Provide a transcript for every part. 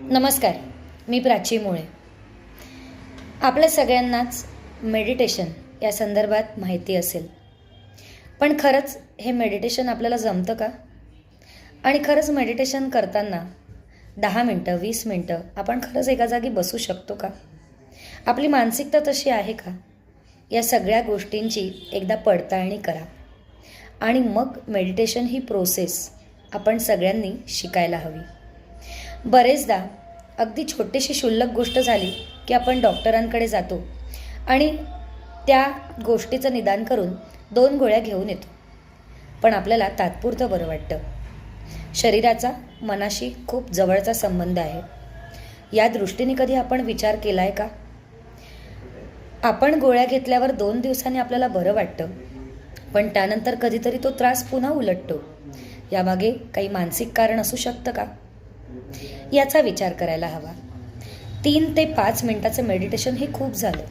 नमस्कार. मी प्राची मुळे. आपल्या सगळ्यांनाच मेडिटेशन या संदर्भात माहिती असेल, पण खरंच हे मेडिटेशन आपल्याला जमतं का? आणि खरंच मेडिटेशन करताना 10 मिनटं 20 मिनटं आपण खरंच एका जागी बसू शकतो का? आपली मानसिकता तशी आहे का? या सगळ्या गोष्टींची एकदा पडताळणी करा आणि मग मेडिटेशन ही प्रोसेस आपण सगळ्यांनी शिकायला हवी. बरेचदा अगदी छोटीशी क्षुल्लक गोष्ट झाली की आपण डॉक्टरांकडे जातो आणि त्या गोष्टीचं निदान करून 2 गोळ्या घेऊन येतो, पण आपल्याला तात्पुरतं बरं वाटतं. शरीराचा मनाशी खूप जवळचा संबंध आहे. या दृष्टीने कधी आपण विचार केला आहे का? आपण गोळ्या घेतल्यावर 2 दिवसांनी आपल्याला बरं वाटतं, पण त्यानंतर कधीतरी तो त्रास पुन्हा उलटतो. यामागे काही मानसिक कारण असू शकतं का? याचा विचार करायला हवा. 3 ते 5 मिनिटाचं मेडिटेशन हे खूप झालं.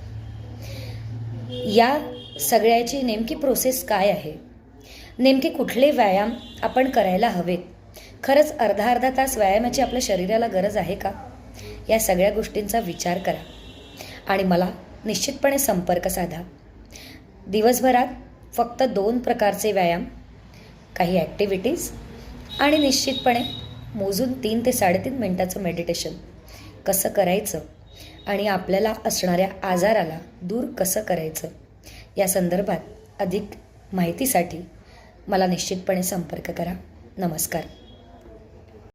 या सगळ्याची नेमकी प्रोसेस काय आहे? नेमके कुठले व्यायाम आपण करायला हवेत? खरंच अर्धा तास व्यायामाची आपल्या शरीराला गरज आहे का? या सगळ्या गोष्टींचा विचार करा आणि मला निश्चितपणे संपर्क साधा. दिवसभरात फक्त 2 प्रकारचे व्यायाम, काही ॲक्टिव्हिटीज आणि निश्चितपणे मोजून 3 ते 3.5 मिनिटाचं मेडिटेशन कसं करायचं आणि आपल्याला असणाऱ्या आजाराला दूर कसं करायचं या संदर्भात अधिक माहितीसाठी मला निश्चितपणे संपर्क करा. नमस्कार.